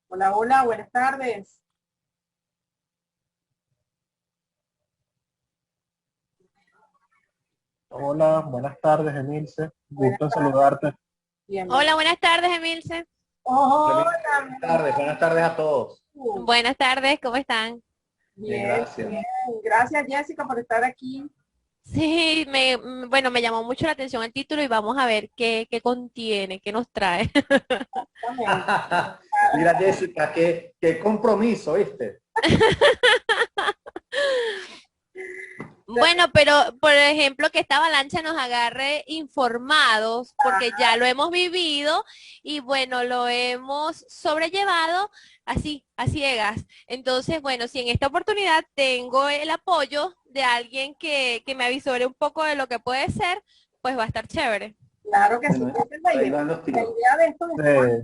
Hola, hola, buenas tardes. Hola, buenas tardes, Emilce. Buenas Gusto en tardes, saludarte. bienvenido. Hola, buenas tardes, Emilce. Hola, mi Buenas tardes a todos. amor. Buenas tardes, ¿cómo están? Bien, Bien, gracias. bien. Gracias, Jessica, por estar aquí. Sí, bueno, me llamó mucho la atención el título y vamos a ver qué contiene, qué nos trae. Exactamente. Mira, Jessica, qué compromiso, ¿viste? Bueno, pero por ejemplo, que esta avalancha nos agarre informados, porque ya lo hemos vivido y bueno, lo hemos sobrellevado así, a ciegas. Entonces, bueno, si en esta oportunidad tengo el apoyo de alguien que me avisore un poco de lo que puede ser, pues va a estar chévere. Claro que sí, Bueno, esa es la por ahí idea. van los La tiros. idea de estos espacios Eh,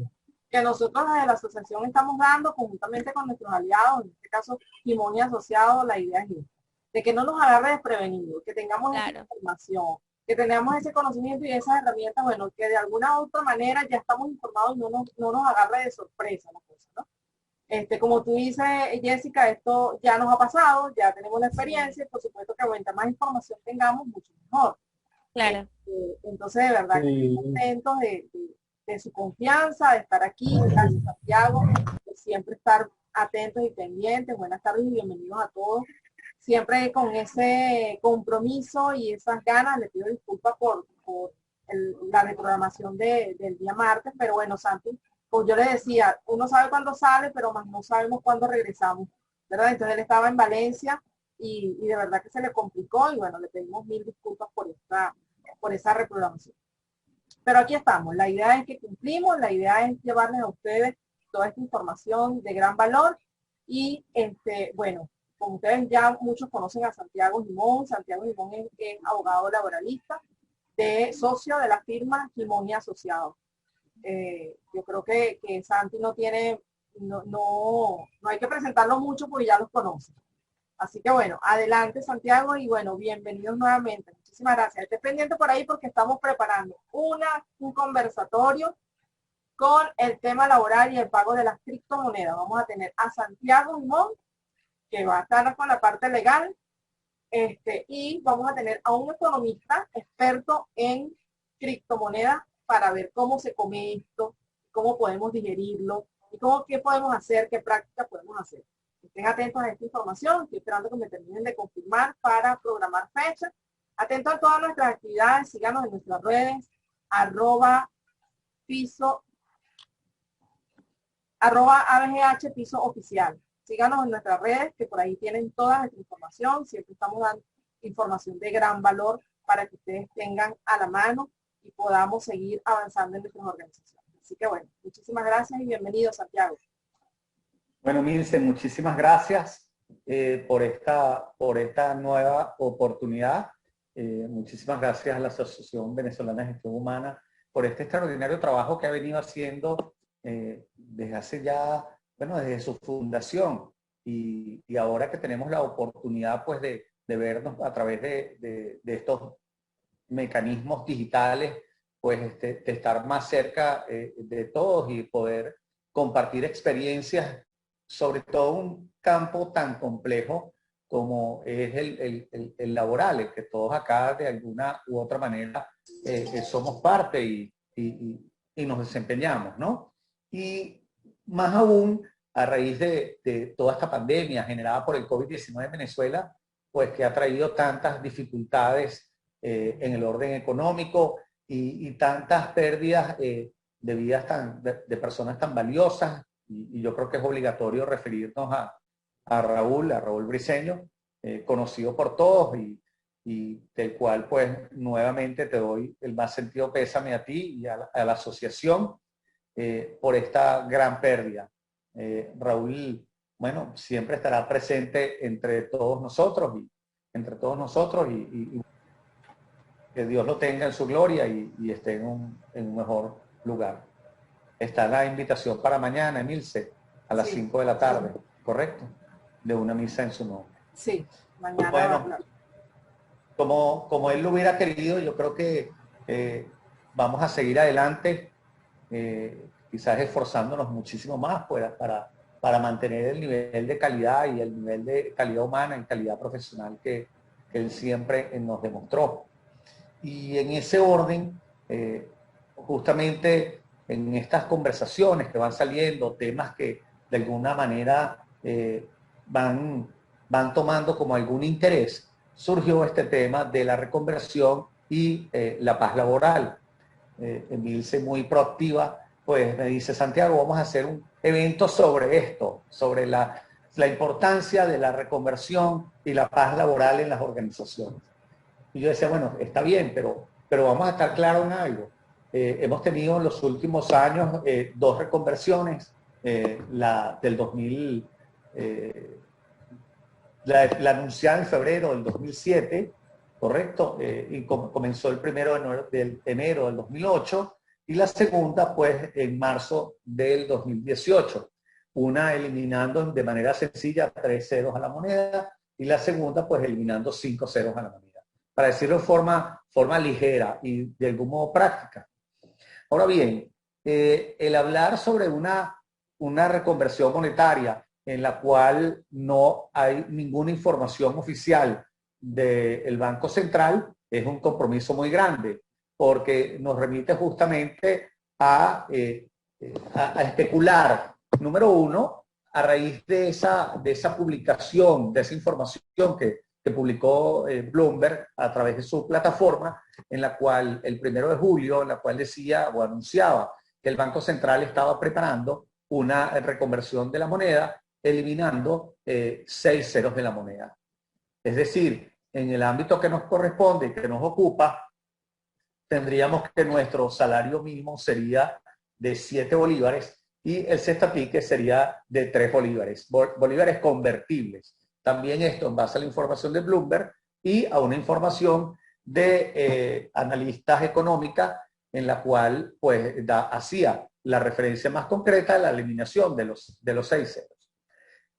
que nosotros desde la asociación estamos dando conjuntamente con nuestros aliados, en este caso Timón y Asociados, la idea es esta, de que no nos agarre desprevenidos, que tengamos esa Claro, información, que tengamos ese conocimiento y esas herramientas, bueno, que de alguna u otra manera ya estamos informados y no nos agarre de sorpresa la cosa, ¿no? Como tú dices, Jessica, esto ya nos ha pasado, ya tenemos la sí, experiencia y por supuesto que cuanta más información tengamos, mucho mejor. claro. Entonces, de verdad, que sí, contentos de su confianza, de estar aquí. Gracias, Santiago, de siempre estar atentos y pendientes. Buenas tardes y bienvenidos a todos. Siempre con ese compromiso y esas ganas, le pido disculpas por la reprogramación del día martes, pero bueno, Santi, pues yo le decía, uno sabe cuándo sale, pero más no sabemos cuándo regresamos, ¿verdad? Entonces él estaba en Valencia y de verdad que se le complicó y bueno, le pedimos mil disculpas por esa reprogramación. Pero aquí estamos, la idea es que cumplimos, la idea es llevarles a ustedes toda esta información de gran valor y bueno, como ustedes ya muchos conocen a Santiago Limón es abogado laboralista, de socio de la firma Limón y Asociados. Yo creo que Santi no tiene, no hay que presentarlo mucho porque ya los conoce. Así que bueno, adelante Santiago y bueno, bienvenidos nuevamente. Muchísimas gracias. Esté pendiente por ahí porque estamos preparando un conversatorio con el tema laboral y el pago de las criptomonedas. Vamos a tener a Santiago Limón, que va a estar con la parte legal, y vamos a tener a un economista experto en criptomonedas para ver cómo se come esto, cómo podemos digerirlo y qué podemos hacer, qué prácticas podemos hacer. Estén atentos a esta información, estoy esperando que me terminen de confirmar para programar fechas. Atentos a todas nuestras actividades, síganos en nuestras redes, arroba piso, arroba ABGH piso oficial. Síganos en nuestras redes, que por ahí tienen toda nuestra información. Siempre estamos dando información de gran valor para que ustedes tengan a la mano y podamos seguir avanzando en nuestras organizaciones. Así que bueno, muchísimas gracias y bienvenido, Santiago. bueno, Milce, muchísimas gracias por esta nueva oportunidad. Muchísimas gracias a la Asociación Venezolana de Gestión Humana por este extraordinario trabajo que ha venido haciendo desde hace ya, bueno, desde su fundación. Y ahora que tenemos la oportunidad, pues, de vernos a través de estos mecanismos digitales, pues, de estar más cerca de todos y poder compartir experiencias, sobre todo un campo tan complejo como es el laboral, el que todos acá de alguna u otra manera somos parte y nos desempeñamos, ¿no? Y más aún a raíz de toda esta pandemia generada por el COVID-19 en Venezuela, pues que ha traído tantas dificultades en el orden económico y tantas pérdidas de vidas de personas tan valiosas. Y yo creo que es obligatorio referirnos a Raúl Briceño, conocido por todos y del cual pues nuevamente te doy el más sentido pésame a ti y a la asociación por esta gran pérdida. Raúl, bueno, siempre estará presente entre todos nosotros y que Dios lo tenga en su gloria y esté en un mejor lugar. Está la invitación para mañana, Emilce, a las Sí, 5 de la tarde, ¿correcto? De una misa en su nombre. sí, mañana va a Bueno, hablar. como él lo hubiera querido, yo creo que vamos a seguir adelante. quizás esforzándonos muchísimo más para mantener el nivel de calidad y el nivel de calidad humana y calidad profesional que él siempre nos demostró. Y en ese orden, justamente en estas conversaciones que van saliendo, temas que de alguna manera van tomando como algún interés, surgió este tema de la reconversión y la paz laboral. Emilce, muy proactiva, pues me dice: Santiago, vamos a hacer un evento sobre esto, sobre la importancia de la reconversión y la paz laboral en las organizaciones. Y yo decía, bueno, está bien, pero vamos a estar claros en algo. Hemos tenido en los últimos años 2 reconversiones, la del 2000, la anunciada en febrero del 2007, ¿correcto? Y comenzó el 1 de enero del 2008, y la segunda, pues, en marzo del 2018. Una eliminando de manera sencilla 3 ceros a la moneda, y la segunda, pues, eliminando 5 ceros a la moneda. Para decirlo de forma ligera y de algún modo práctica. Ahora bien, el hablar sobre una reconversión monetaria en la cual no hay ninguna información oficial del Banco Central es un compromiso muy grande, porque nos remite justamente a especular. Número uno, a raíz de esa publicación, de esa información que publicó Bloomberg a través de su plataforma, en la cual el 1 de julio, en la cual decía o anunciaba que el Banco Central estaba preparando una reconversión de la moneda, eliminando 6 ceros de la moneda. Es decir, en el ámbito que nos corresponde y que nos ocupa, tendríamos que nuestro salario mínimo sería de 7 bolívares y el cestapique sería de 3 bolívares, bolívares convertibles. También esto en base a la información de Bloomberg y a una información de analistas económicas en la cual pues hacía la referencia más concreta a la eliminación de los 6 ceros.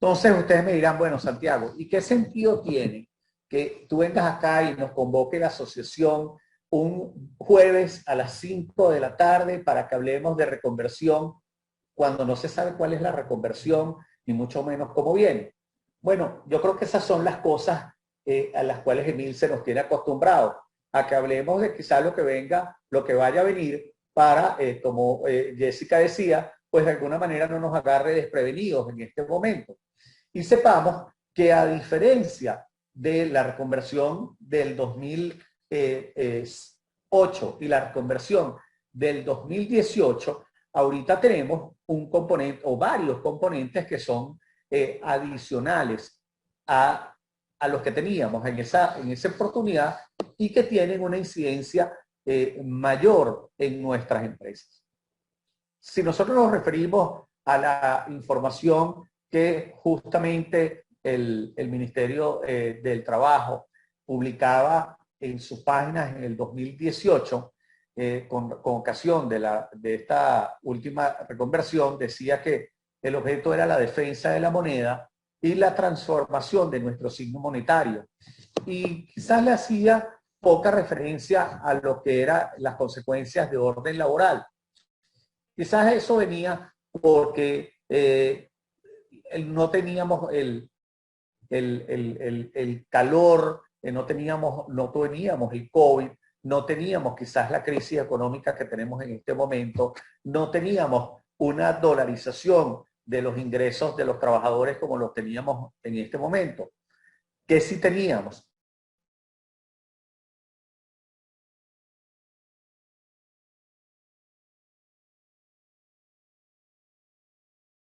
Entonces ustedes me dirán, bueno, Santiago, ¿y qué sentido tiene que tú vengas acá y nos convoque la asociación un jueves a las 5 de la tarde para que hablemos de reconversión cuando no se sabe cuál es la reconversión ni mucho menos cómo viene? Bueno, yo creo que esas son las cosas a las cuales Emilce nos tiene acostumbrado, a que hablemos de quizás lo que venga, lo que vaya a venir para, como Jessica decía, pues de alguna manera no nos agarre desprevenidos en este momento. Y sepamos que a diferencia de la reconversión del 2008 y la reconversión del 2018, ahorita tenemos un componente o varios componentes que son adicionales a los que teníamos en esa oportunidad y que tienen una incidencia mayor en nuestras empresas. Si nosotros nos referimos a la información que justamente el Ministerio del Trabajo publicaba en sus páginas en el 2018, con ocasión de esta última reconversión, decía que el objeto era la defensa de la moneda y la transformación de nuestro signo monetario. Y quizás le hacía poca referencia a lo que eran las consecuencias de orden laboral. Quizás eso venía porque no teníamos el calor, no teníamos el COVID, no teníamos quizás la crisis económica que tenemos en este momento, no teníamos una dolarización de los ingresos de los trabajadores como los teníamos en este momento. ¿Qué sí teníamos?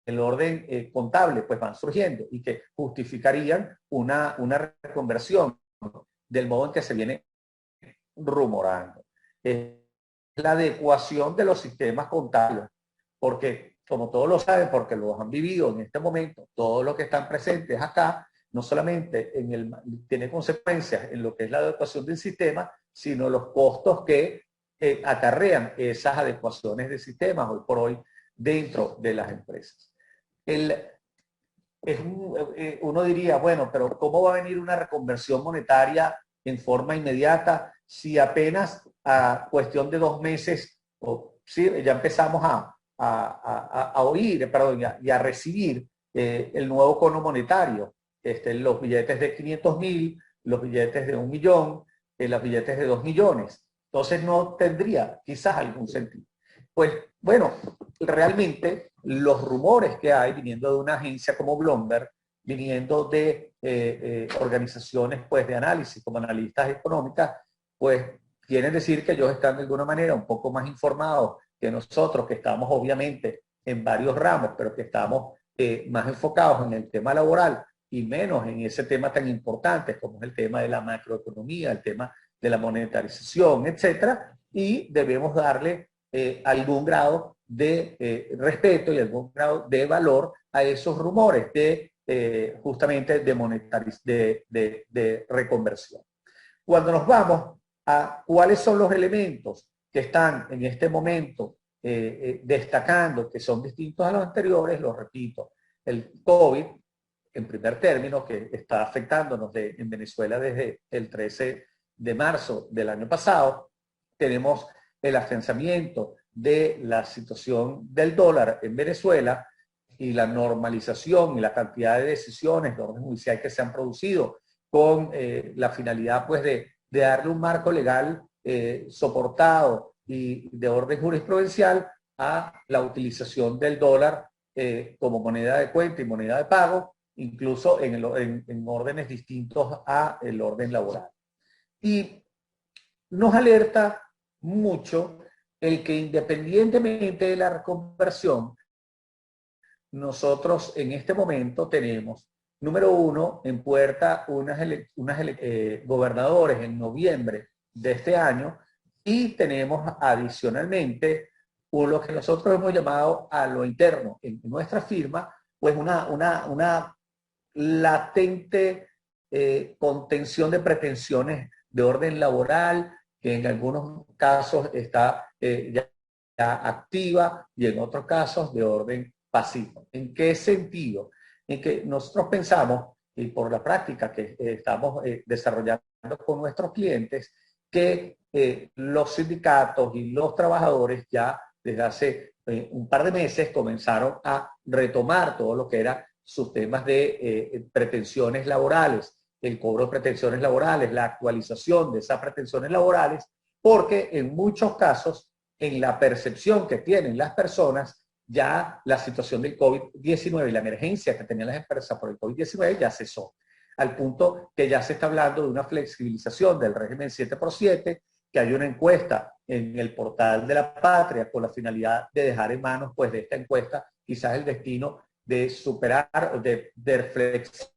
El orden contable pues van surgiendo y que justificarían una reconversión del modo en que se viene rumorando. La adecuación de los sistemas contables, porque como todos lo saben, porque los han vivido en este momento, todos los que están presentes acá, no solamente tiene consecuencias en lo que es la adecuación del sistema, sino los costos que acarrean esas adecuaciones de sistemas hoy por hoy dentro de las empresas. Uno diría, bueno, pero ¿cómo va a venir una reconversión monetaria en forma inmediata si apenas a cuestión de 2 meses ya empezamos a a oír, perdón, y a recibir el nuevo cono monetario, los billetes de 500.000, los billetes de 1.000.000, los billetes de 2.000.000. Entonces no tendría quizás algún sentido. Pues bueno, realmente los rumores que hay viniendo de una agencia como Bloomberg, viniendo de organizaciones pues, de análisis como analistas económicas, pues quieren decir que ellos están de alguna manera un poco más informados que nosotros, que estamos obviamente en varios ramos, pero que estamos más enfocados en el tema laboral y menos en ese tema tan importante como es el tema de la macroeconomía, el tema de la monetarización, etcétera, y debemos darle algún grado de respeto y algún grado de valor a esos rumores de justamente de reconversión. Cuando nos vamos a cuáles son los elementos que están en este momento destacando, que son distintos a los anteriores, lo repito, el COVID, en primer término, que está afectándonos en Venezuela desde el 13 de marzo del año pasado. Tenemos el afianzamiento de la situación del dólar en Venezuela y la normalización y la cantidad de decisiones de orden judicial que se han producido con la finalidad pues, de darle un marco legal soportado y de orden jurisprudencial a la utilización del dólar como moneda de cuenta y moneda de pago, incluso en órdenes distintos a el orden laboral. Y nos alerta mucho el que independientemente de la reconversión, nosotros en este momento tenemos, número uno, en puerta gobernadores en noviembre de este año y tenemos adicionalmente lo que nosotros hemos llamado a lo interno en nuestra firma, pues una latente contención de pretensiones de orden laboral, que en algunos casos está ya activa y en otros casos de orden pasivo. ¿En qué sentido? En que nosotros pensamos, y por la práctica que estamos desarrollando con nuestros clientes, que los sindicatos y los trabajadores ya desde hace un par de meses comenzaron a retomar todo lo que era sus temas de pretensiones laborales, el cobro de pretensiones laborales, la actualización de esas pretensiones laborales, porque en muchos casos, en la percepción que tienen las personas, ya la situación del COVID-19 y la emergencia que tenían las empresas por el COVID-19 ya cesó, al punto que ya se está hablando de una flexibilización del régimen 7x7, que hay una encuesta en el portal de la Patria con la finalidad de dejar en manos pues, de esta encuesta quizás el destino de superar, de flexibilizar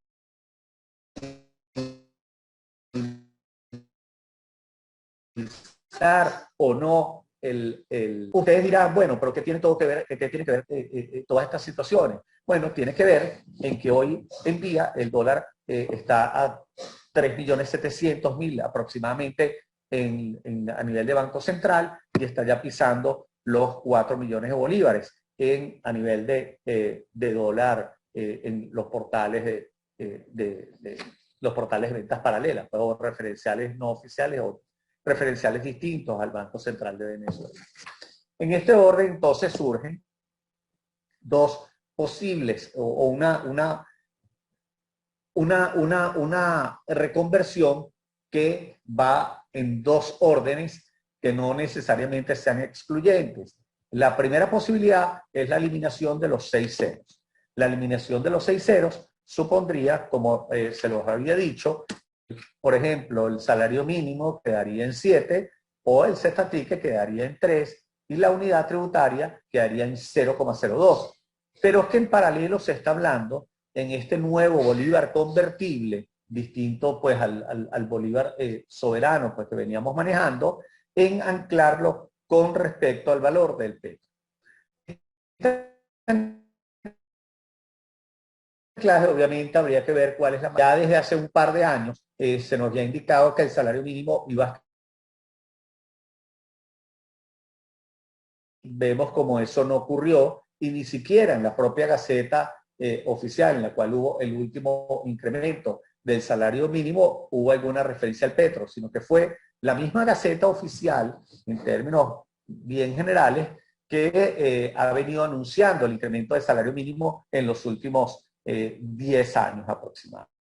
o no Ustedes dirán, bueno, pero ¿qué tiene todo que ver, qué tiene que ver todas estas situaciones? Bueno, tiene que ver en que hoy en día el dólar está a 3.700.000 aproximadamente a nivel de Banco Central y está ya pisando los 4 millones de bolívares a nivel de dólar en los portales los portales de ventas paralelas, o referenciales no oficiales o referenciales distintos al Banco Central de Venezuela. En este orden, entonces, surgen dos posibles o una reconversión que va en dos órdenes que no necesariamente sean excluyentes. La primera posibilidad es la eliminación de los 6 ceros. La eliminación de los 6 ceros supondría, como se los había dicho, por ejemplo, el salario mínimo quedaría en 7 o el cestaticket quedaría en 3 y la unidad tributaria quedaría en 0,02. Pero es que en paralelo se está hablando en este nuevo bolívar convertible, distinto pues al bolívar soberano pues, que veníamos manejando, en anclarlo con respecto al valor del petro. Claro, obviamente habría que ver cuál es la... Ya desde hace un par de años se nos había indicado que el salario mínimo iba a... Vemos como eso no ocurrió y ni siquiera en la propia Gaceta oficial en la cual hubo el último incremento del salario mínimo hubo alguna referencia al petro, sino que fue la misma Gaceta oficial en términos bien generales que ha venido anunciando el incremento del salario mínimo en los últimos 10 años aproximadamente.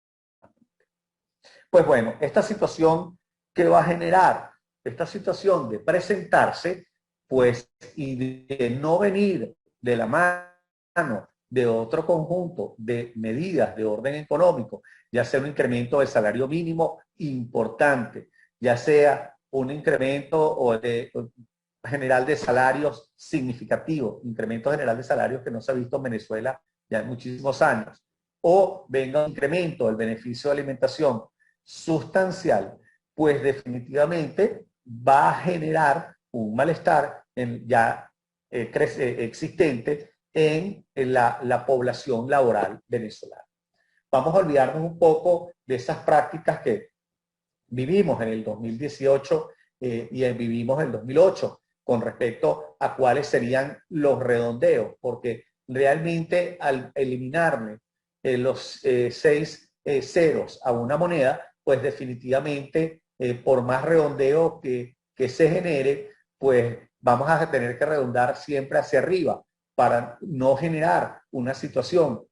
Pues bueno, esta situación que va a generar, esta situación de presentarse, pues, y de no venir de la mano de otro conjunto de medidas de orden económico, ya sea un incremento del salario mínimo importante, ya sea un incremento general de salarios significativo, incremento general de salarios que no se ha visto en Venezuela ya en muchísimos años, o venga un incremento del beneficio de alimentación sustancial, pues definitivamente va a generar un malestar ya existente en la población laboral venezolana. Vamos a olvidarnos un poco de esas prácticas que vivimos en el 2018 y vivimos en el 2008 con respecto a cuáles serían los redondeos, porque realmente al eliminarle los 6 ceros a una moneda, pues definitivamente por más redondeo que se genere, pues vamos a tener que redondar siempre hacia arriba para no generar una situación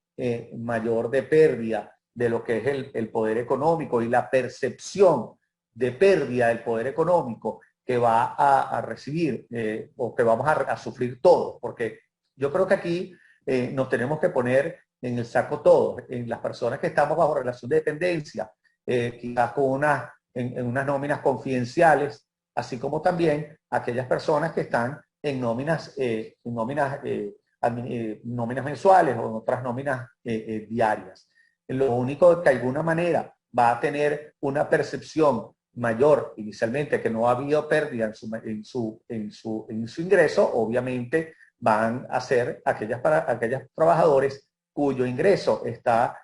mayor de pérdida de lo que es el poder económico y la percepción de pérdida del poder económico que va a recibir o que vamos a sufrir todos, porque yo creo que aquí nos tenemos que poner en el saco todos, en las personas que estamos bajo relación de dependencia, quizás con en unas nóminas confidenciales, así como también aquellas personas que están en nóminas mensuales o en otras nóminas diarias. Lo único que de alguna manera va a tener una percepción mayor inicialmente, que no ha habido pérdida en su ingreso, obviamente van a ser aquellos trabajadores cuyo ingreso está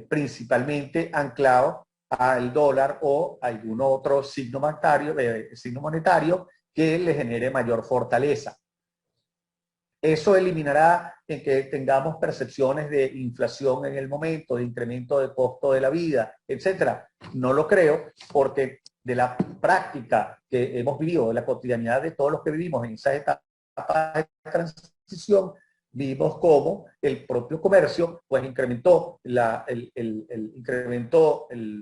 principalmente anclado al dólar o algún otro signo monetario que le genere mayor fortaleza. Eso eliminará en que tengamos percepciones de inflación en el momento, de incremento de costo de la vida, etcétera. No lo creo, porque de la práctica que hemos vivido, de la cotidianidad de todos los que vivimos en esa etapa de transición, vimos cómo el propio comercio pues incrementó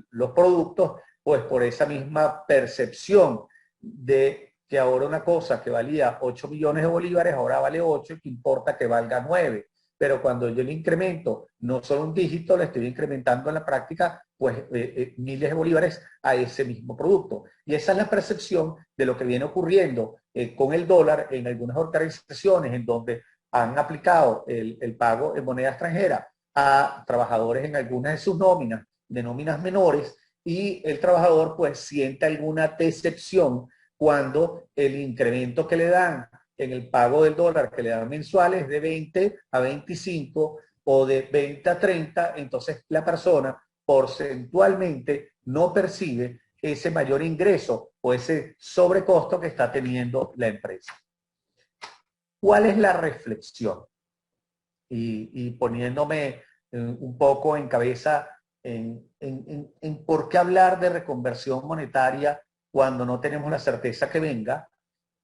los productos pues por esa misma percepción de que ahora una cosa que valía 8 millones de bolívares, ahora vale 8 y que importa que valga 9. Pero cuando yo le incremento no solo un dígito, le estoy incrementando en la práctica pues miles de bolívares a ese mismo producto. Y esa es la percepción de lo que viene ocurriendo con el dólar en algunas organizaciones en donde han aplicado el pago en moneda extranjera a trabajadores en algunas de sus nóminas, de nóminas menores, y el trabajador pues siente alguna decepción cuando el incremento que le dan en el pago del dólar que le dan mensual es de 20 a 25 o de 20 a 30, entonces la persona porcentualmente no percibe ese mayor ingreso o ese sobrecosto que está teniendo la empresa. ¿Cuál es la reflexión? Y poniéndome un poco en cabeza en por qué hablar de reconversión monetaria cuando no tenemos la certeza que venga,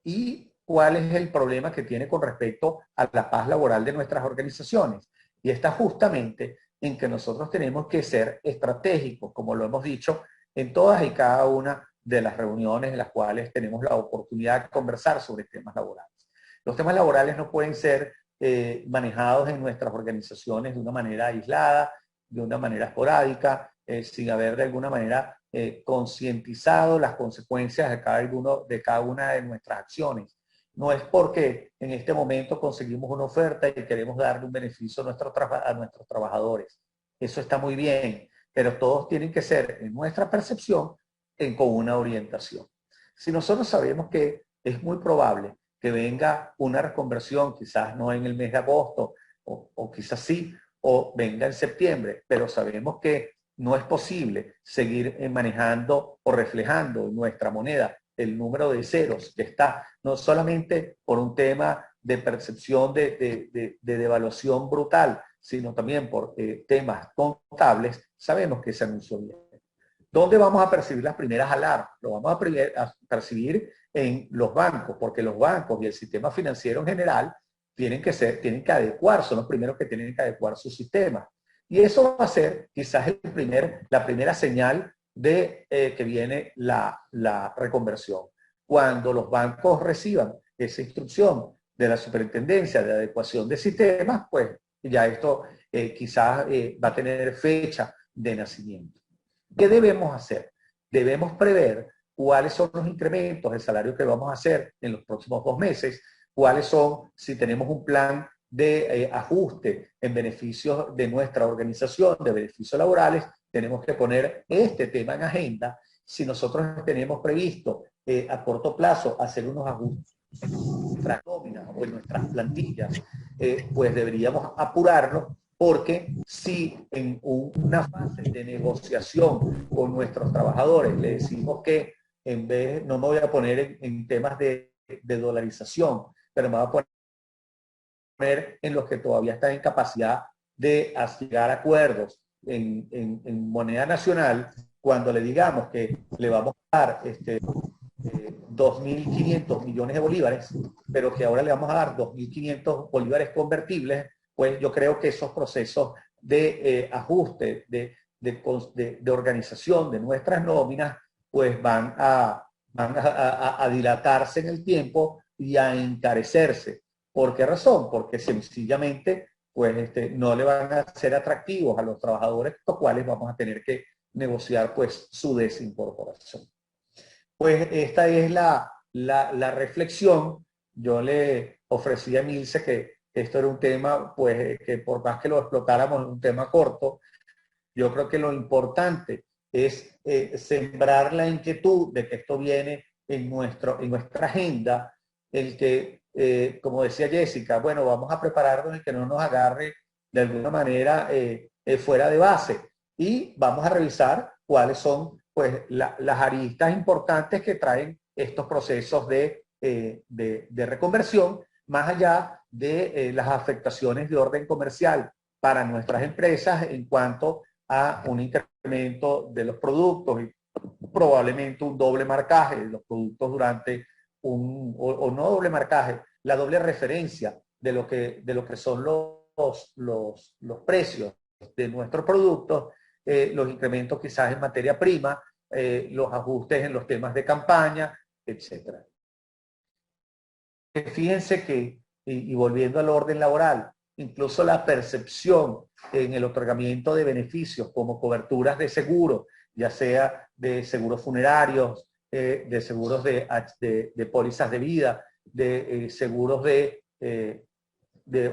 y cuál es el problema que tiene con respecto a la paz laboral de nuestras organizaciones. Y está justamente en que nosotros tenemos que ser estratégicos, como lo hemos dicho, en todas y cada una de las reuniones en las cuales tenemos la oportunidad de conversar sobre temas laborales. Los temas laborales no pueden ser manejados en nuestras organizaciones de una manera aislada, de una manera esporádica, sin haber de alguna manera concientizado las consecuencias de cada una de nuestras acciones. No es porque en este momento conseguimos una oferta y queremos darle un beneficio a nuestros trabajadores. Eso está muy bien, pero todos tienen que ser, en nuestra percepción, con una orientación. Si nosotros sabemos que es muy probable que venga una reconversión, quizás no en el mes de agosto, o quizás sí, o venga en septiembre, pero sabemos que no es posible seguir manejando o reflejando en nuestra moneda el número de ceros que está, no solamente por un tema de percepción de devaluación brutal, sino también por temas contables, sabemos que se anunció bien. ¿Dónde vamos a percibir las primeras alarmas? Lo vamos a percibir en los bancos, porque los bancos y el sistema financiero en general tienen que adecuar, son los primeros que tienen que adecuar su sistema. Y eso va a ser quizás la primera señal de que viene la reconversión. Cuando los bancos reciban esa instrucción de la superintendencia de adecuación de sistemas, pues ya esto quizás va a tener fecha de nacimiento. ¿Qué debemos hacer? Debemos prever cuáles son los incrementos de salario que vamos a hacer en los próximos 2 meses, cuáles son, si tenemos un plan de ajuste en beneficios de nuestra organización, de beneficios laborales, tenemos que poner este tema en agenda. Si nosotros tenemos previsto a corto plazo hacer unos ajustes en nuestras nóminas o en nuestras plantillas, pues deberíamos apurarnos, porque si en una fase de negociación con nuestros trabajadores le decimos que en vez, no me voy a poner en temas de dolarización, pero me voy a poner en los que todavía están en capacidad de llegar a acuerdos en moneda nacional, cuando le digamos que le vamos a dar 2.500 millones de bolívares, pero que ahora le vamos a dar 2.500 bolívares convertibles, pues yo creo que esos procesos de ajuste, de organización de nuestras nóminas, pues van a dilatarse en el tiempo y a encarecerse. ¿Por qué razón? Porque sencillamente pues no le van a ser atractivos a los trabajadores, los cuales vamos a tener que negociar pues su desincorporación. Pues esta es la reflexión. Yo le ofrecí a Milce que esto era un tema, pues que por más que lo explotáramos, un tema corto. Yo creo que lo importante es sembrar la inquietud de que esto viene en nuestra agenda, el que, como decía Jessica, bueno, vamos a prepararnos y que no nos agarre de alguna manera fuera de base, y vamos a revisar cuáles son pues las aristas importantes que traen estos procesos de reconversión, más allá de las afectaciones de orden comercial para nuestras empresas en cuanto a un incremento de los productos y probablemente un doble marcaje de los productos durante o no doble marcaje, la doble referencia de lo que son los precios de nuestros productos, los incrementos quizás en materia prima, los ajustes en los temas de campaña, etc. Fíjense que, y volviendo al orden laboral, incluso la percepción en el otorgamiento de beneficios como coberturas de seguro, ya sea de seguros funerarios, de seguros de pólizas de vida, de seguros de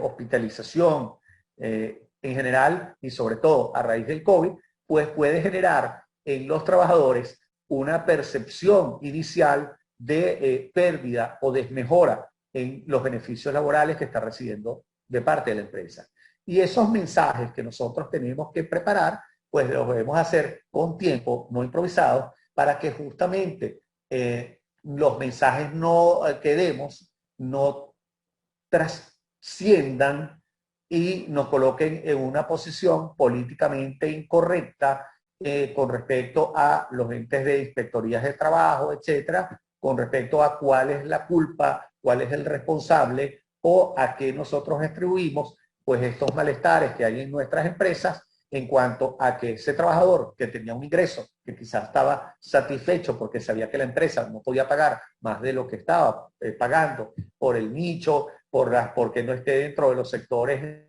hospitalización, en general y sobre todo a raíz del COVID, pues puede generar en los trabajadores una percepción inicial de pérdida o desmejora en los beneficios laborales que está recibiendo de parte de la empresa. Y esos mensajes que nosotros tenemos que preparar, pues los debemos hacer con tiempo, no improvisados, para que justamente los mensajes que demos no trasciendan y nos coloquen en una posición políticamente incorrecta con respecto a los entes de inspectorías de trabajo, etcétera, con respecto a cuál es la culpa, cuál es el responsable o a qué nosotros atribuimos pues estos malestares que hay en nuestras empresas en cuanto a que ese trabajador que tenía un ingreso, que quizás estaba satisfecho porque sabía que la empresa no podía pagar más de lo que estaba pagando por el nicho, porque no esté dentro de los sectores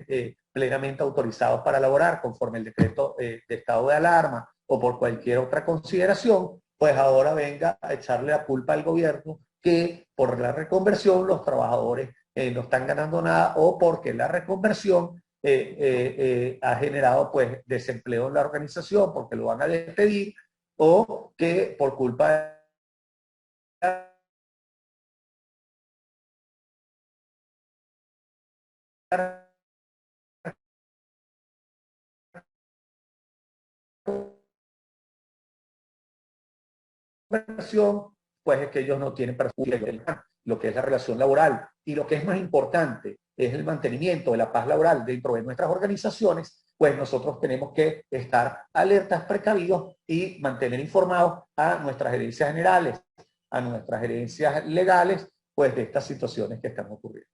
plenamente autorizados para laborar conforme el decreto de estado de alarma o por cualquier otra consideración, pues ahora venga a echarle la culpa al gobierno que por la reconversión los trabajadores no están ganando nada, o porque la reconversión ha generado pues desempleo en la organización porque lo van a despedir, o que por culpa de la reconversión, pues es que ellos no tienen lo que es la relación laboral, y lo que es más importante es el mantenimiento de la paz laboral dentro de nuestras organizaciones. Pues nosotros tenemos que estar alertas, precavidos y mantener informados a nuestras gerencias generales, a nuestras gerencias legales, pues de estas situaciones que están ocurriendo.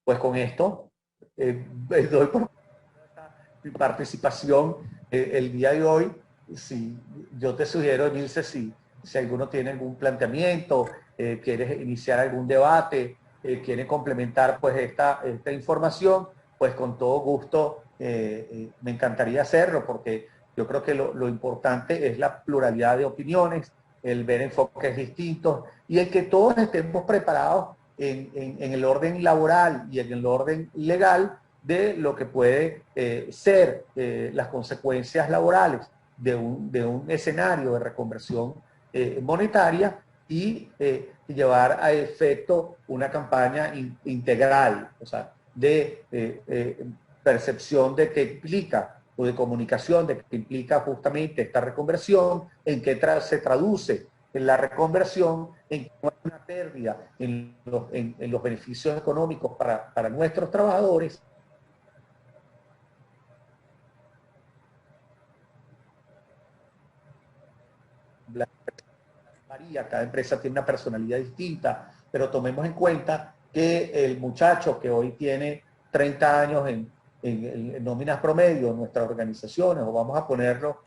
Pues con esto doy por mi participación el día de hoy. Si, yo te sugiero, Emilce, si alguno tiene algún planteamiento, quieres iniciar algún debate, quiere complementar pues esta información, pues con todo gusto me encantaría hacerlo, porque yo creo que lo importante es la pluralidad de opiniones, el ver enfoques distintos y el que todos estemos preparados en el orden laboral y en el orden legal de lo que puede ser las consecuencias laborales de un escenario de reconversión monetaria y llevar a efecto una campaña integral, o sea, de percepción de qué implica o de comunicación de qué implica justamente esta reconversión, en qué se traduce en la reconversión, en una pérdida en los beneficios económicos para nuestros trabajadores. Cada empresa tiene una personalidad distinta, pero tomemos en cuenta que el muchacho que hoy tiene 30 años en nóminas promedio en nuestras organizaciones, o vamos a ponerlo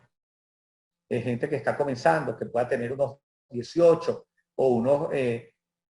gente que está comenzando, que pueda tener unos 18 o unos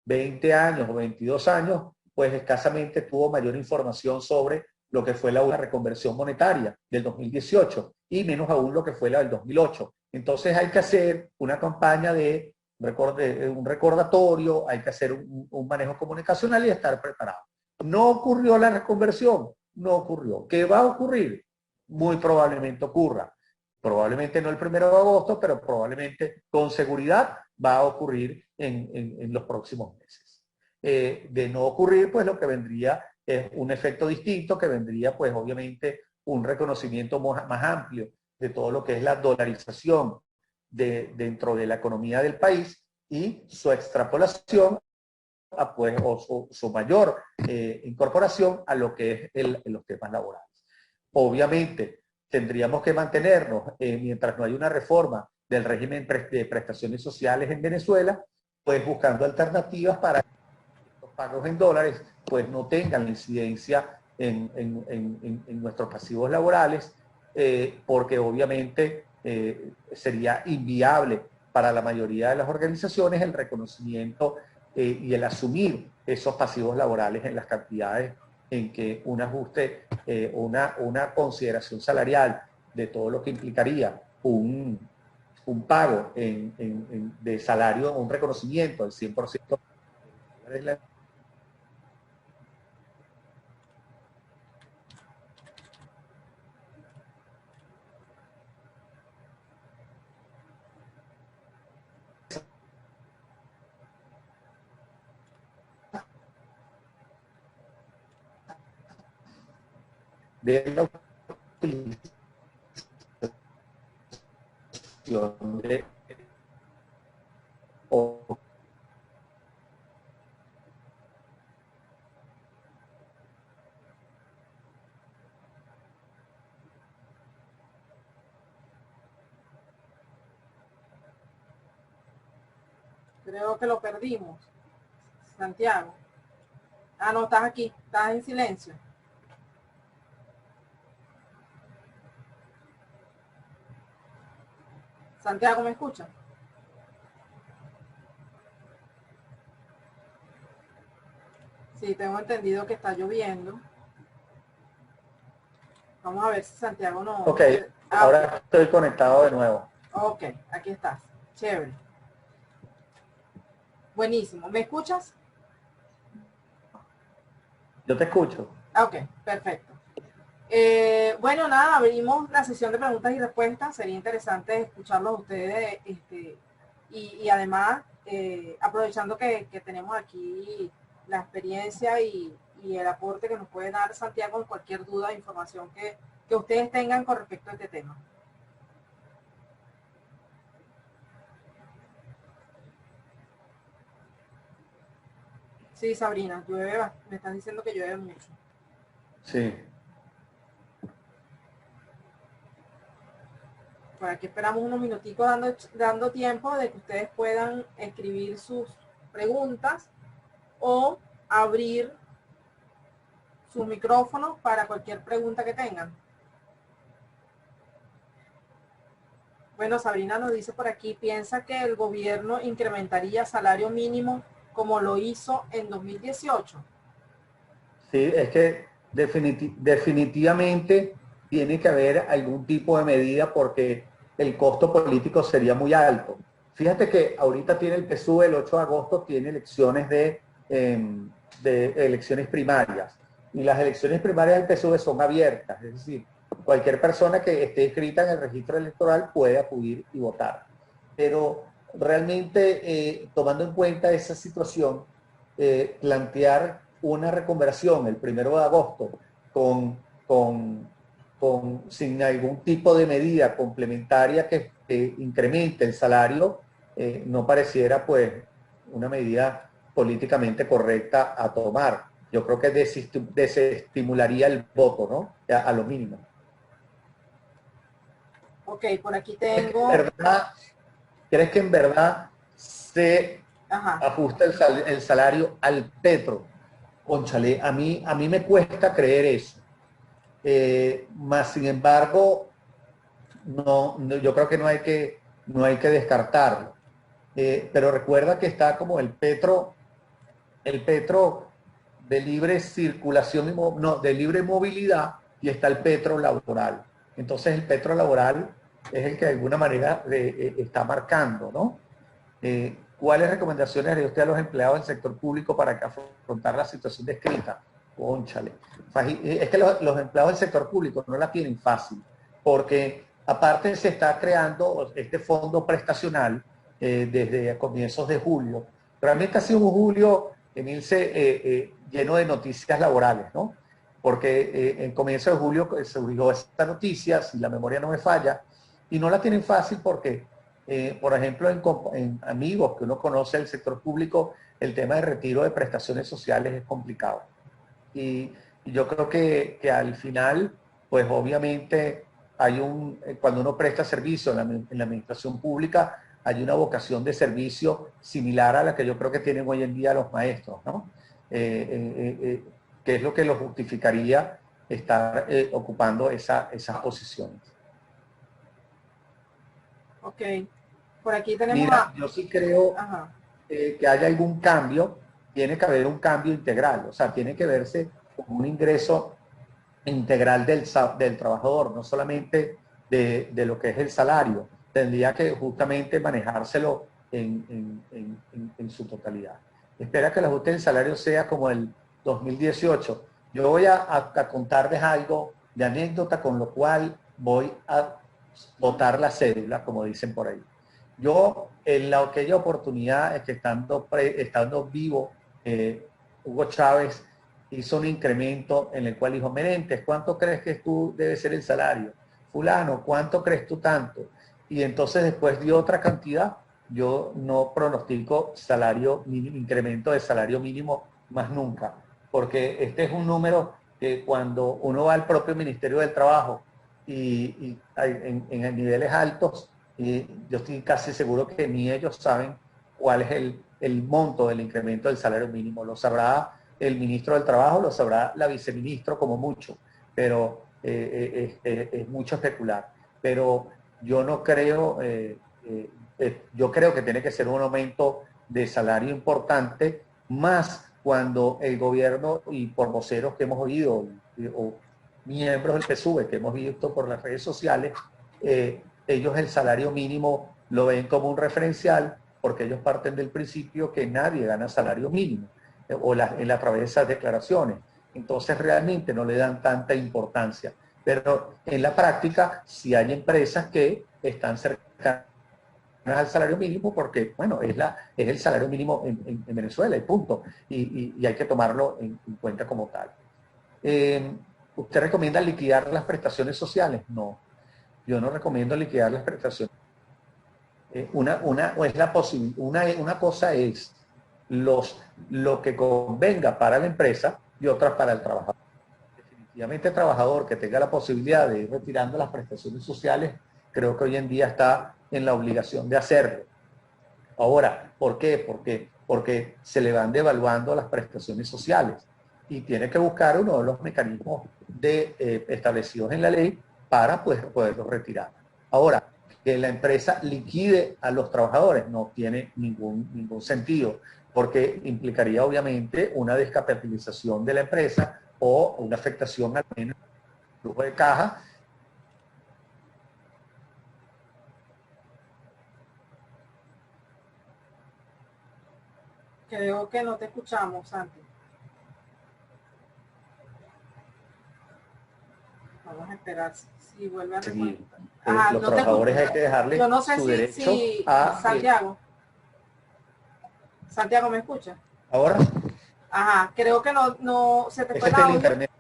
20 años o 22 años, pues escasamente tuvo mayor información sobre lo que fue la reconversión monetaria del 2018 y menos aún lo que fue la del 2008. Entonces hay que hacer una campaña de un recordatorio, hay que hacer un manejo comunicacional y estar preparado. No ocurrió la reconversión, no ocurrió. ¿Qué va a ocurrir? Muy probablemente ocurra. Probablemente no el 1 de agosto, pero probablemente con seguridad va a ocurrir en los próximos meses. De no ocurrir, pues lo que vendría es un efecto distinto, que vendría pues obviamente un reconocimiento más amplio de todo lo que es la dolarización dentro de la economía del país y su extrapolación pues, o su mayor incorporación a lo que es los temas laborales. Obviamente, tendríamos que mantenernos, mientras no hay una reforma del régimen de prestaciones sociales en Venezuela, pues buscando alternativas para que los pagos en dólares pues no tengan incidencia en nuestros pasivos laborales, porque obviamente sería inviable para la mayoría de las organizaciones el reconocimiento y el asumir esos pasivos laborales en las cantidades en que un ajuste, una consideración salarial de todo lo que implicaría un pago de salario, un reconocimiento del 100% de la de la utilización de o Creo que lo perdimos. Santiago. Ah, no, estás aquí, estás en silencio. Santiago, ¿me escucha? Sí, tengo entendido que está lloviendo. Vamos a ver si Santiago no... Ok, ahora estoy conectado de nuevo. Ok, aquí estás. Chévere. Buenísimo. ¿Me escuchas? Yo te escucho. Ok, perfecto. Bueno, nada, abrimos la sesión de preguntas y respuestas. Sería interesante escucharlos a ustedes y además, aprovechando que tenemos aquí la experiencia y el aporte que nos puede dar Santiago con cualquier duda o información que ustedes tengan con respecto a este tema. Sí, Sabrina, llueve, me están diciendo que llueve mucho. Sí. por aquí esperamos unos minuticos dando tiempo de que ustedes puedan escribir sus preguntas o abrir sus micrófonos para cualquier pregunta que tengan. Bueno, Sabrina nos dice por aquí, piensa que el gobierno incrementaría salario mínimo como lo hizo en 2018. Sí, es que definitivamente tiene que haber algún tipo de medida porque el costo político sería muy alto. Fíjate que ahorita tiene el PSUV, el 8 de agosto tiene elecciones de elecciones primarias. Y las elecciones primarias del PSUV son abiertas, es decir, cualquier persona que esté inscrita en el registro electoral puede acudir y votar. Pero realmente, tomando en cuenta esa situación, plantear una reconversión el 1 de agosto con, con, sin algún tipo de medida complementaria que incremente el salario, no pareciera pues una medida políticamente correcta a tomar. Yo creo que desestimularía el voto, ¿no? A lo mínimo. Ok, por aquí tengo... ¿Crees que en verdad se Ajá. ajusta el salario al petro? Cónchale, a mí me cuesta creer eso. Más sin embargo, yo creo que no hay que descartarlo. Pero recuerda que está como el petro de libre circulación, no, de libre movilidad, y está el petro laboral. Entonces el petro laboral es el que de alguna manera está marcando, ¿no? ¿Cuáles recomendaciones haría usted a los empleados del sector público para afrontar la situación descrita? Cónchale. Es que los empleados del sector público no la tienen fácil, porque aparte se está creando este fondo prestacional desde comienzos de julio. Realmente ha sido un julio, Emilce, lleno de noticias laborales, ¿no? Porque en comienzo de julio surgió esta noticia, si la memoria no me falla, y no la tienen fácil porque por ejemplo, en amigos que uno conoce del sector público, el tema de retiro de prestaciones sociales es complicado. Y yo creo que al final, pues obviamente cuando uno presta servicio en la administración pública, hay una vocación de servicio similar a la que yo creo que tienen hoy en día los maestros, ¿no? Que es lo que lo justificaría estar ocupando esas posiciones. Ok. Por aquí tenemos... Mira, yo sí creo que haya algún cambio, tiene que haber un cambio integral, o sea, tiene que verse como un ingreso integral del trabajador, no solamente de lo que es el salario, tendría que justamente manejárselo en su totalidad. Espera que el ajuste del salario sea como el 2018. Yo voy a contarles algo de anécdota, con lo cual voy a botar la cédula, como dicen por ahí. Yo, en aquella oportunidad, es que estando vivo, Hugo Chávez hizo un incremento en el cual dijo: Menéndez, ¿cuánto crees que tú debe ser el salario? Fulano, ¿cuánto crees tú tanto? Y entonces después dio otra cantidad. Yo no pronostico salario mínimo, incremento de salario mínimo más nunca, porque este es un número que cuando uno va al propio Ministerio del Trabajo y en niveles altos, yo estoy casi seguro que ni ellos saben cuál es el monto del incremento del salario mínimo. Lo sabrá el ministro del Trabajo, lo sabrá la viceministro como mucho, pero es mucho especular. Pero yo no creo, yo creo que tiene que ser un aumento de salario importante, más cuando el gobierno, y por voceros que hemos oído, o miembros del PSUV que hemos visto por las redes sociales, ellos el salario mínimo lo ven como un referencial, porque ellos parten del principio que nadie gana salario mínimo, a través de esas declaraciones. Entonces realmente no le dan tanta importancia. Pero en la práctica sí hay empresas que están cercanas al salario mínimo porque, bueno, es el salario mínimo en Venezuela y punto. Y hay que tomarlo en cuenta como tal. ¿Usted recomienda liquidar las prestaciones sociales? No, yo no recomiendo liquidar las prestaciones. Una cosa es lo que convenga para la empresa y otra para el trabajador. Definitivamente el trabajador que tenga la posibilidad de ir retirando las prestaciones sociales creo que hoy en día está en la obligación de hacerlo. Ahora, ¿por qué? Porque se le van devaluando las prestaciones sociales y tiene que buscar uno de los mecanismos establecidos en la ley para poderlo retirar. Ahora, que la empresa liquide a los trabajadores no tiene ningún sentido, porque implicaría obviamente una descapitalización de la empresa o una afectación al menos al flujo de caja. Creo que no te escuchamos, Santi. Vamos a esperar si vuelve a Seguir. Ajá, Los no trabajadores hay que dejarles yo no sé su si, derecho si a... Santiago. Santiago, ¿me escucha? Ahora, Ajá, creo que no se te fue el es el audio. internet.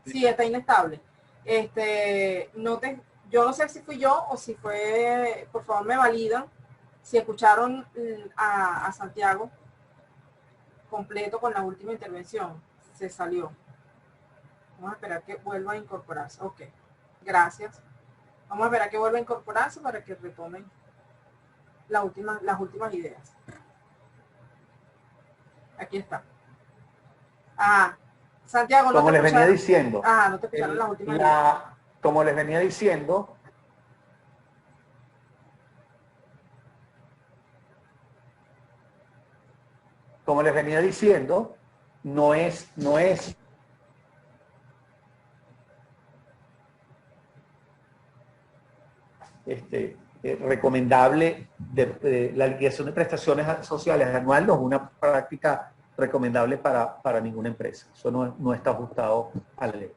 Sí, está inestable. Yo no sé si fui yo o si fue, por favor me validan, si escucharon a Santiago completo con la última intervención. Se salió. Vamos a esperar que vuelva a incorporarse. Ok, gracias. Vamos a esperar que vuelva a incorporarse para que retomen las últimas ideas. Aquí está. Santiago, no Como te les venía escucharon. diciendo, No te escucharon las últimas ideas. como les venía diciendo, no es recomendable la liquidación de prestaciones sociales anual, no es una práctica recomendable para ninguna empresa. Eso no está ajustado a la ley.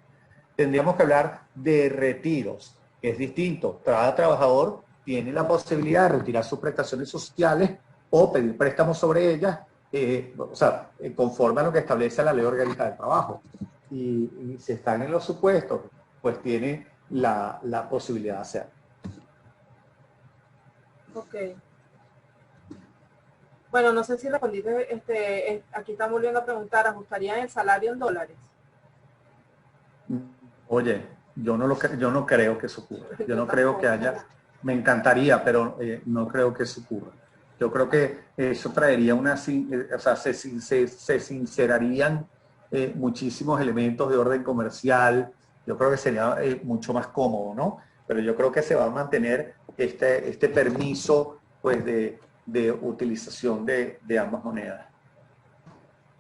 Tendríamos que hablar de retiros, que es distinto. Cada trabajador tiene la posibilidad de retirar sus prestaciones sociales o pedir préstamos sobre ellas, conforme a lo que establece la Ley Orgánica del Trabajo. Y si están en los supuestos, pues tiene la posibilidad de hacerlo. Ok. Bueno, no sé si respondiste, aquí están volviendo a preguntar, ¿ajustarían el salario en dólares? Oye, yo no creo que eso ocurra. Yo no creo que haya, me encantaría, pero no creo que eso ocurra. Yo creo que eso traería se sincerarían muchísimos elementos de orden comercial. Yo creo que sería mucho más cómodo, ¿no? Pero yo creo que se va a mantener este permiso, pues, de utilización de ambas monedas.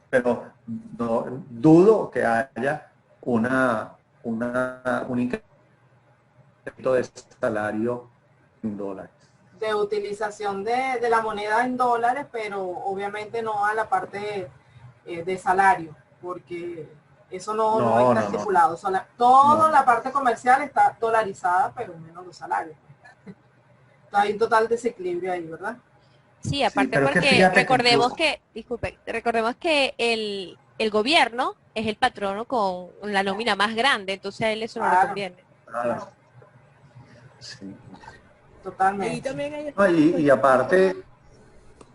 Pero no dudo que haya un incremento de salario en dólares. De utilización de la moneda en dólares, pero obviamente no a la parte de salario, porque eso no está estipulado. Toda la parte comercial está dolarizada, pero menos los salarios. Hay un total desequilibrio ahí, ¿verdad? Sí, aparte Sí, porque recordemos que el gobierno es el patrono con la nómina más grande, entonces a él eso no le conviene. Claro. Sí. Totalmente. Ahí también hay... Y aparte,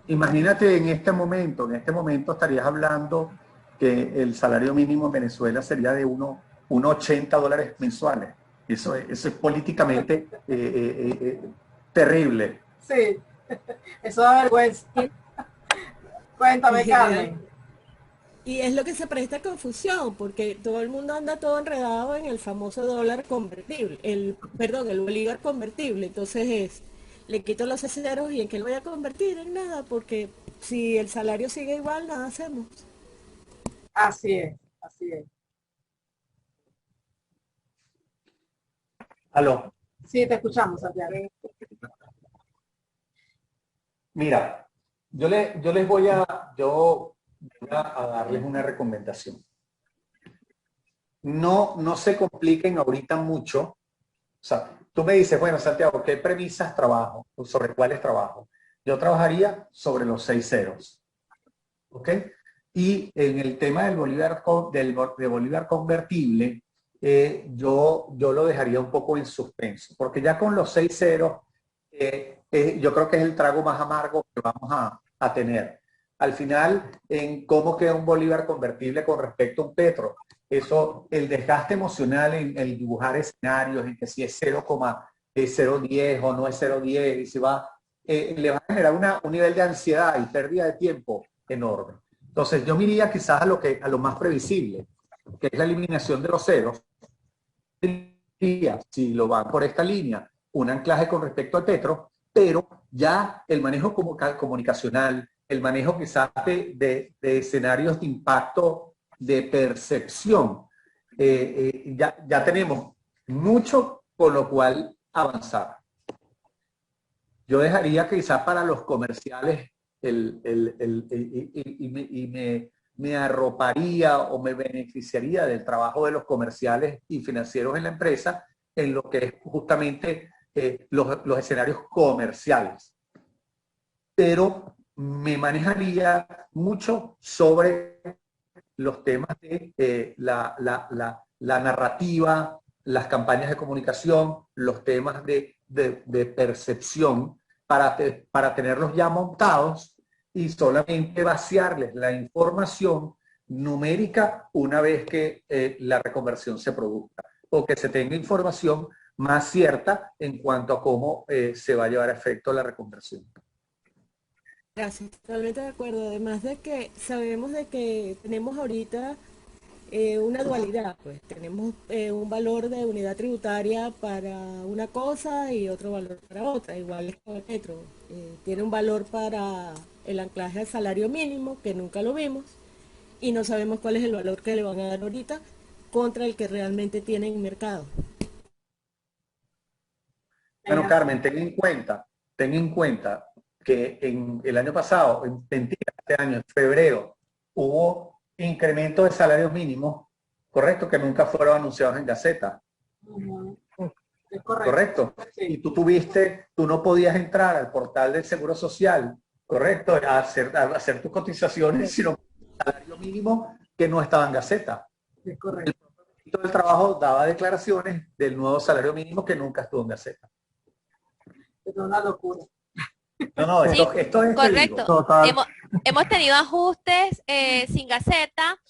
imagínate en este momento estarías hablando que el salario mínimo en Venezuela sería de unos $80 mensuales. Eso es políticamente terrible. Sí, eso da vergüenza. Cuéntame, Carmen. Y es lo que se presta confusión, porque todo el mundo anda todo enredado en el famoso dólar convertible, el bolívar convertible. Entonces le quito los ceros y en qué lo voy a convertir en nada, porque si el salario sigue igual, nada hacemos. Así es, así es. ¿Aló? Sí, te escuchamos, Santiago. Mira, yo voy a darles una recomendación. No se compliquen ahorita mucho. O sea, tú me dices, bueno, Santiago, ¿qué premisas trabajo? ¿Sobre cuáles trabajo? Yo trabajaría sobre los 6 ceros. ¿Ok? Y en el tema del de Bolívar convertible, yo lo dejaría un poco en suspenso, porque ya con los 6 ceros, yo creo que es el trago más amargo que vamos a tener. Al final, en cómo queda un Bolívar convertible con respecto a un petro, el desgaste emocional en el dibujar escenarios, en que si es es 0,10 o no es 0,10 y se va, le va a generar un nivel de ansiedad y pérdida de tiempo enorme. Entonces yo me iría quizás a lo más previsible, que es la eliminación de los ceros. Si lo van por esta línea, un anclaje con respecto al petro, pero ya el manejo comunicacional, el manejo quizás de escenarios de impacto, de percepción, ya tenemos mucho con lo cual avanzar. Yo dejaría quizás para los comerciales me arroparía o me beneficiaría del trabajo de los comerciales y financieros en la empresa en lo que es justamente los escenarios comerciales. Pero me manejaría mucho sobre los temas de la narrativa, las campañas de comunicación, los temas de percepción para tenerlos ya montados y solamente vaciarles la información numérica una vez que la reconversión se produzca o que se tenga información más cierta en cuanto a cómo se va a llevar a efecto la reconversión. Gracias, totalmente de acuerdo. Además de que sabemos de que tenemos ahorita una dualidad, pues tenemos un valor de unidad tributaria para una cosa y otro valor para otra, igual es con el petro. Tiene un valor para el anclaje al salario mínimo, que nunca lo vimos, y no sabemos cuál es el valor que le van a dar ahorita contra el que realmente tiene en mercado. Bueno, Carmen, ten en cuenta que en el año pasado, este año, en febrero, hubo incremento de salarios mínimos, correcto, que nunca fueron anunciados en Gaceta. Es correcto. Sí. Y tú no podías entrar al portal del Seguro Social, correcto, a hacer tus cotizaciones, sino un salario mínimo que no estaba en Gaceta. Es correcto. El Ministerio del Trabajo daba declaraciones del nuevo salario mínimo que nunca estuvo en Gaceta. Es una locura. No, Sí, esto es correcto. Hemos tenido ajustes sin Gaceta,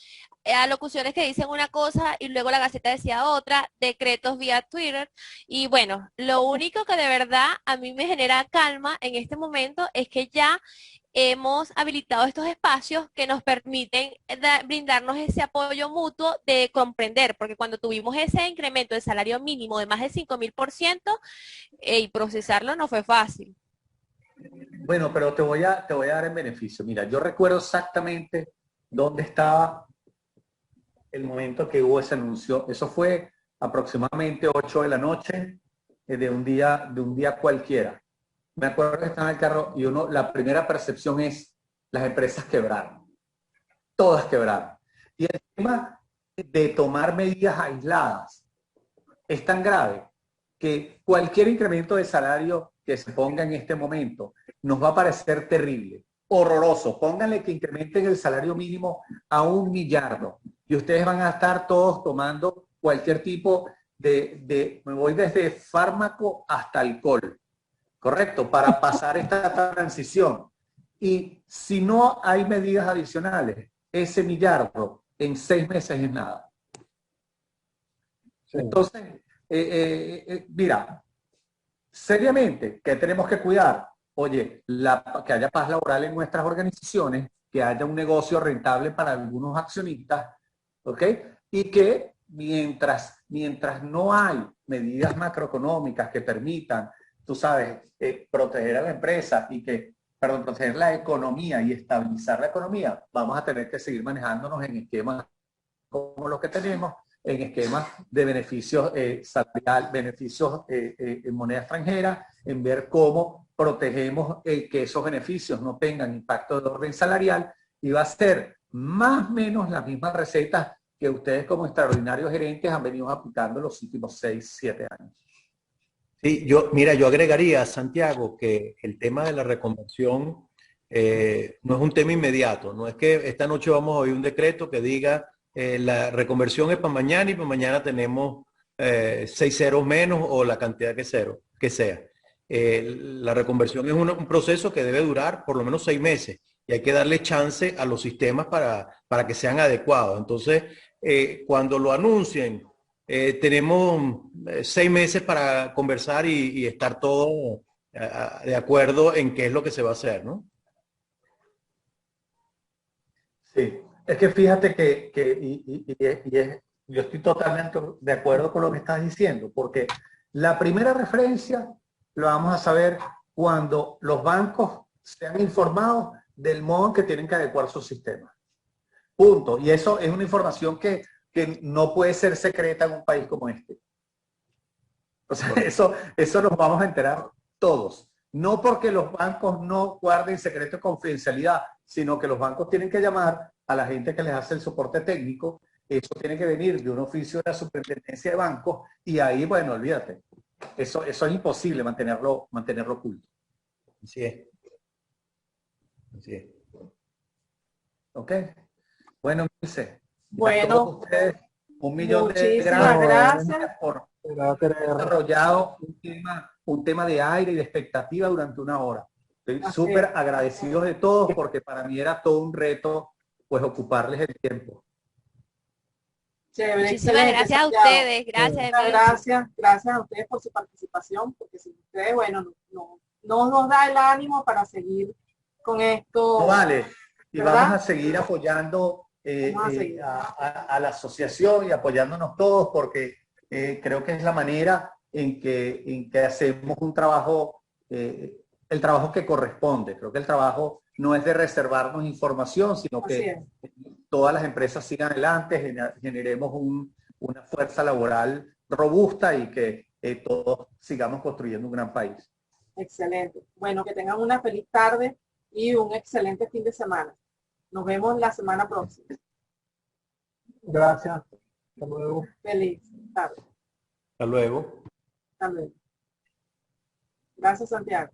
alocuciones que dicen una cosa y luego la Gaceta decía otra, decretos vía Twitter. Y bueno, lo único que de verdad a mí me genera calma en este momento es que ya hemos habilitado estos espacios que nos permiten brindarnos ese apoyo mutuo de comprender, porque cuando tuvimos ese incremento de salario mínimo de más de 5.000%, y procesarlo no fue fácil. Bueno, pero te voy a dar en beneficio. Mira, yo recuerdo exactamente dónde estaba el momento que hubo ese anuncio. Eso fue aproximadamente 8 de la noche de un día cualquiera. Me acuerdo que estaba en el carro y la primera percepción es las empresas quebraron. Todas quebraron. Y el tema de tomar medidas aisladas es tan grave que cualquier incremento de salario que se ponga en este momento nos va a parecer terrible, horroroso. Pónganle que incrementen el salario mínimo a 1 millardo y ustedes van a estar todos tomando cualquier tipo me voy desde fármaco hasta alcohol, ¿correcto? Para pasar esta transición. Y si no hay medidas adicionales, ese millardo en 6 meses es nada. Sí. Entonces, mira, seriamente, ¿qué tenemos que cuidar? Oye, que haya paz laboral en nuestras organizaciones, que haya un negocio rentable para algunos accionistas, ¿ok? Y que mientras no hay medidas macroeconómicas que permitan, tú sabes, proteger a la empresa proteger la economía y estabilizar la economía, vamos a tener que seguir manejándonos en esquemas como los que tenemos, en esquemas de beneficios salarial, beneficios en moneda extranjera, en ver cómo protegemos que esos beneficios no tengan impacto de orden salarial, y va a ser más o menos las mismas recetas que ustedes como extraordinarios gerentes han venido aplicando los últimos 6, 7 años. Sí, yo agregaría, Santiago, que el tema de la reconversión no es un tema inmediato. No es que esta noche vamos a oír un decreto que diga la reconversión es para mañana y para mañana tenemos 6 ceros menos o la cantidad que sea. La reconversión es un proceso que debe durar por lo menos 6 meses y hay que darle chance a los sistemas para que sean adecuados. Entonces, cuando lo anuncien, tenemos 6 meses para conversar y estar todos de acuerdo en qué es lo que se va a hacer, ¿no? Sí, es que fíjate yo estoy totalmente de acuerdo con lo que estás diciendo, porque la primera referencia lo vamos a saber cuando los bancos sean informados del modo en que tienen que adecuar sus sistemas. Punto. Y eso es una información que no puede ser secreta en un país como este. O sea, eso nos vamos a enterar todos. No porque los bancos no guarden secreto de confidencialidad, sino que los bancos tienen que llamar a la gente que les hace el soporte técnico. Eso tiene que venir de un oficio de la superintendencia de bancos y ahí, bueno, olvídate. Eso es imposible mantenerlo oculto. Así es. Así es. ¿Ok? Bueno, Milce, Bueno, a todos ustedes, 1.000.000 de muchísimas gracias. por haber desarrollado un tema de aire y de expectativa durante una hora. Estoy Así súper es. agradecido de todos porque para mí era todo un reto pues ocuparles el tiempo. Chévere, Muchísimas excelente, gracias a Santiago. ustedes. Gracias, Muchas Emilce. gracias a ustedes por su participación, porque sin ustedes, bueno, no nos da el ánimo para seguir con esto. No vale. Y ¿verdad? vamos a seguir apoyando Vamos a seguir. a la asociación y apoyándonos todos porque creo que es la manera en que hacemos un trabajo, el trabajo que corresponde. Creo que el trabajo no es de reservarnos información, sino Así que es. todas las empresas sigan adelante, generemos una fuerza laboral robusta y que todos sigamos construyendo un gran país. Excelente. Bueno, que tengan una feliz tarde y un excelente fin de semana. Nos vemos la semana próxima. Gracias. Hasta luego. Feliz tarde. Hasta luego. Hasta luego. Gracias, Santiago.